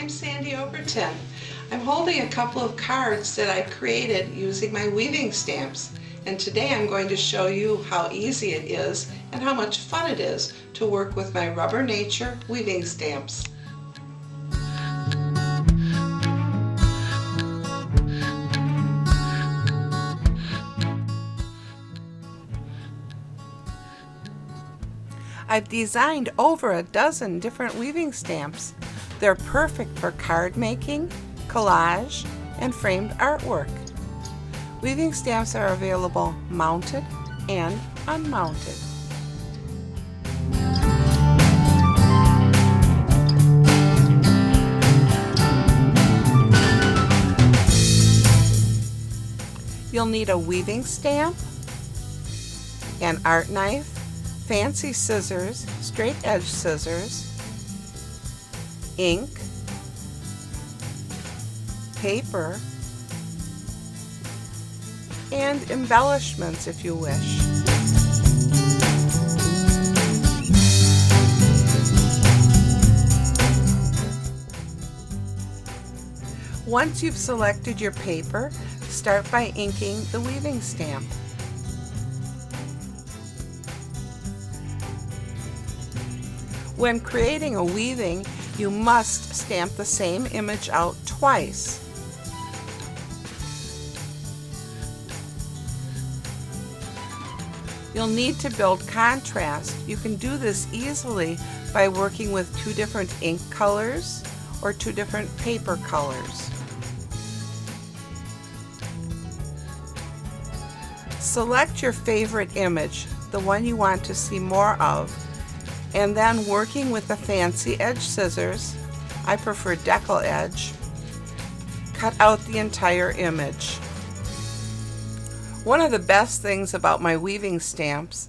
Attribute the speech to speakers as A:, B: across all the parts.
A: I'm Sandi Obertin. I'm holding a couple of cards that I created using my weaving stamps, and today I'm going to show you how easy it is and how much fun it is to work with my Rubber Nature weaving stamps. I've designed over a dozen different weaving stamps. They're perfect for card making, collage, and framed artwork. Weaving stamps are available mounted and unmounted. You'll need a weaving stamp, an art knife, fancy scissors, straight edge scissors, ink, paper, and embellishments if you wish. Once you've selected your paper, start by inking the weaving stamp. When creating a weaving, you must stamp the same image out twice. You'll need to build contrast. You can do this easily by working with two different ink colors or two different paper colors. Select your favorite image, the one you want to see more of, and then working with the fancy edge scissors, I prefer decal edge, cut out the entire image. One of the best things about my weaving stamps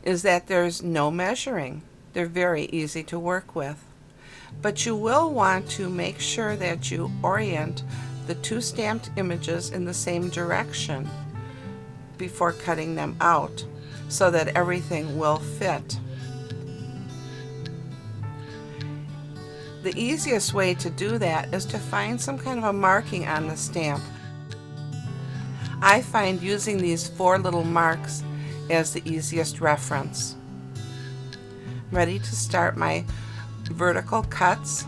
A: is that there's no measuring. They're very easy to work with. But you will want to make sure that you orient the two stamped images in the same direction before cutting them out so that everything will fit. The easiest way to do that is to find some kind of a marking on the stamp. I find using these 4 little marks as the easiest reference. I'm ready to start my vertical cuts.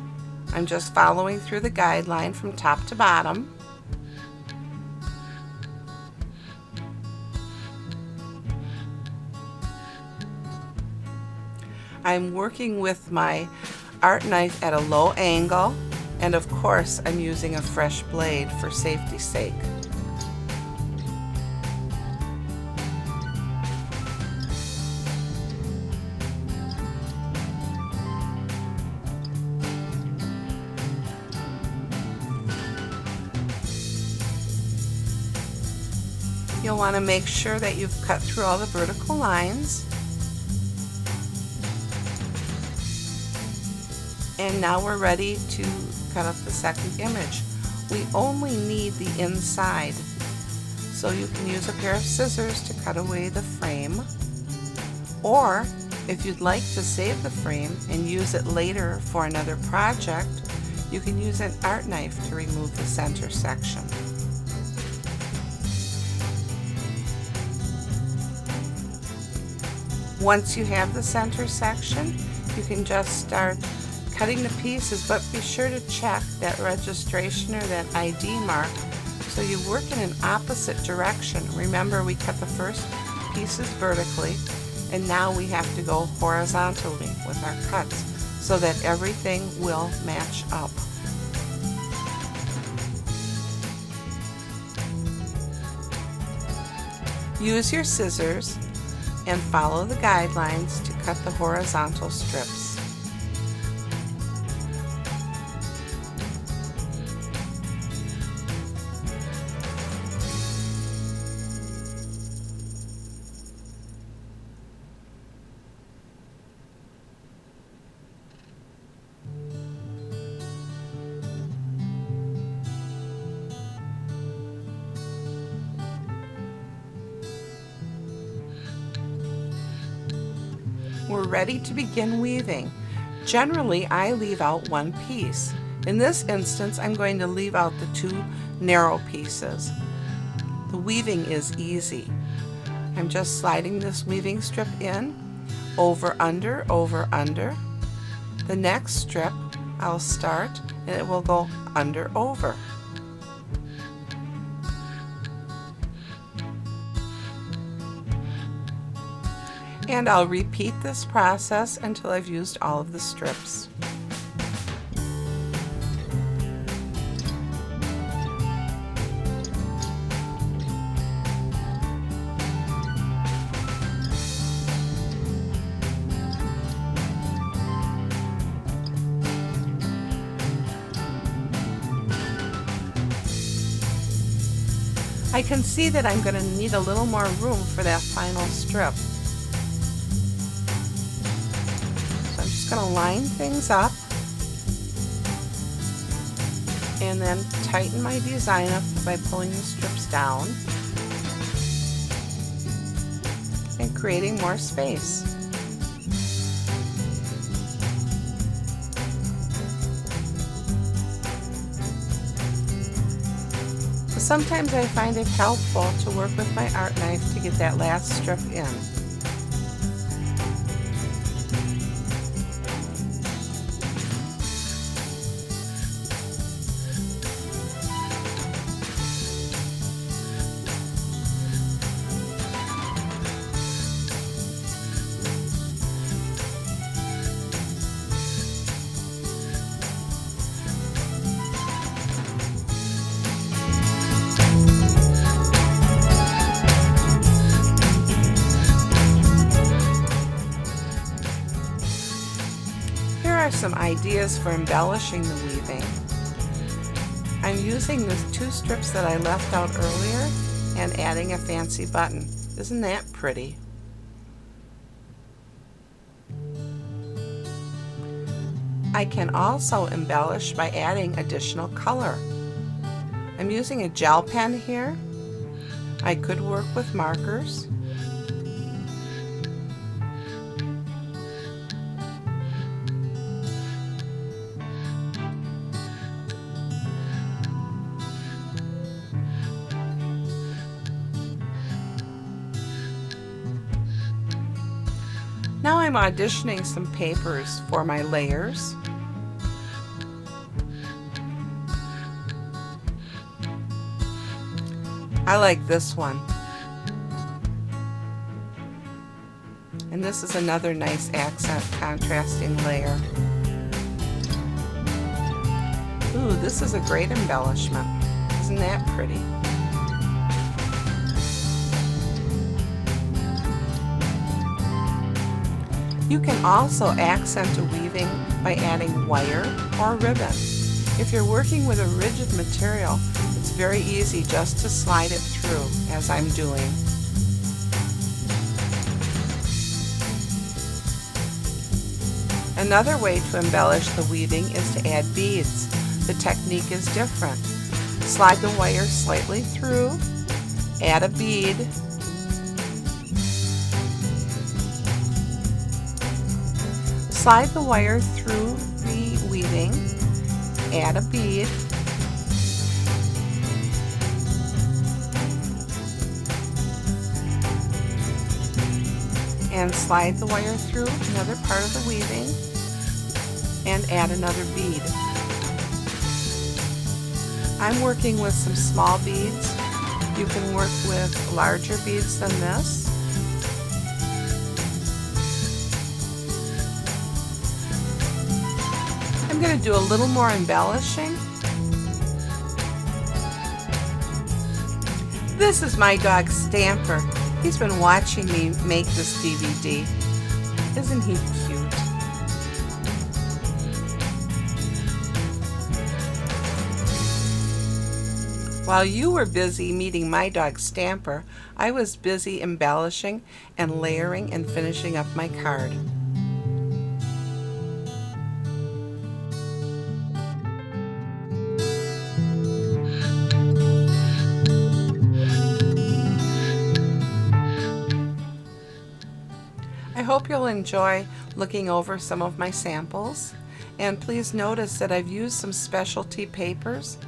A: I'm just following through the guideline from top to bottom. I'm working with my art knife at a low angle, and of course I'm using a fresh blade for safety's sake. You'll want to make sure that you've cut through all the vertical lines. And now we're ready to cut up the second image. We only need the inside. So you can use a pair of scissors to cut away the frame. Or if you'd like to save the frame and use it later for another project, you can use an art knife to remove the center section. Once you have the center section, you can just start cutting the pieces, but be sure to check that registration or that ID mark so you work in an opposite direction. Remember, we cut the first pieces vertically, and now we have to go horizontally with our cuts so that everything will match up. Use your scissors and follow the guidelines to cut the horizontal strips. We're ready to begin weaving. Generally, I leave out one piece. In this instance, I'm going to leave out the two narrow pieces. The weaving is easy. I'm just sliding this weaving strip in, over, under, over, under. The next strip I'll start and it will go under, over. And I'll repeat this process until I've used all of the strips. I can see that I'm going to need a little more room for that final strip. So I'm just going to line things up and then tighten my design up by pulling the strips down and creating more space. Sometimes I find it helpful to work with my art knife to get that last strip in. Some ideas for embellishing the weaving. I'm using the two strips that I left out earlier and adding a fancy button. Isn't that pretty? I can also embellish by adding additional color. I'm using a gel pen here. I could work with markers. Now I'm auditioning some papers for my layers. I like this one. And this is another nice accent contrasting layer. Ooh, this is a great embellishment. Isn't that pretty? You can also accent a weaving by adding wire or ribbon. If you're working with a rigid material, it's very easy just to slide it through, as I'm doing. Another way to embellish the weaving is to add beads. The technique is different. Slide the wire slightly through, add a bead, slide the wire through the weaving, add a bead, and slide the wire through another part of the weaving and add another bead. I'm working with some small beads. You can work with larger beads than this. I'm going to do a little more embellishing. This is my dog Stamper. He's been watching me make this DVD. Isn't he cute? While you were busy meeting my dog Stamper, I was busy embellishing and layering and finishing up my card. I hope you'll enjoy looking over some of my samples, And please notice that I've used some specialty papers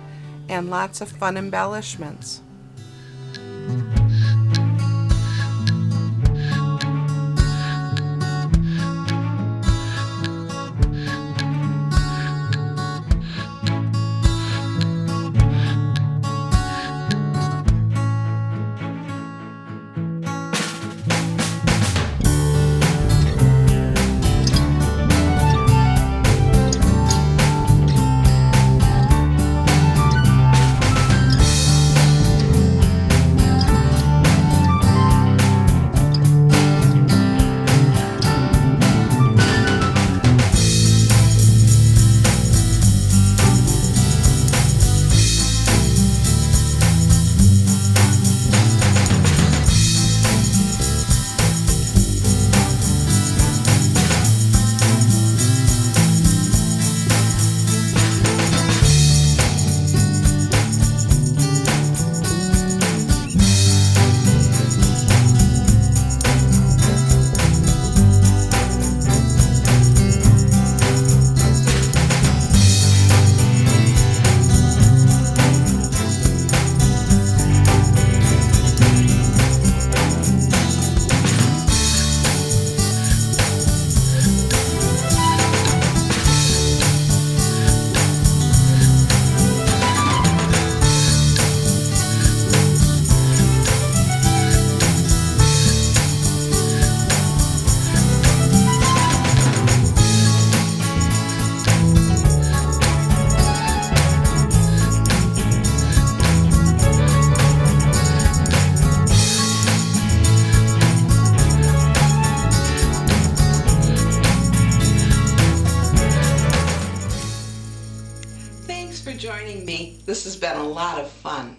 A: and lots of fun embellishments. Thanks for joining me. This has been a lot of fun.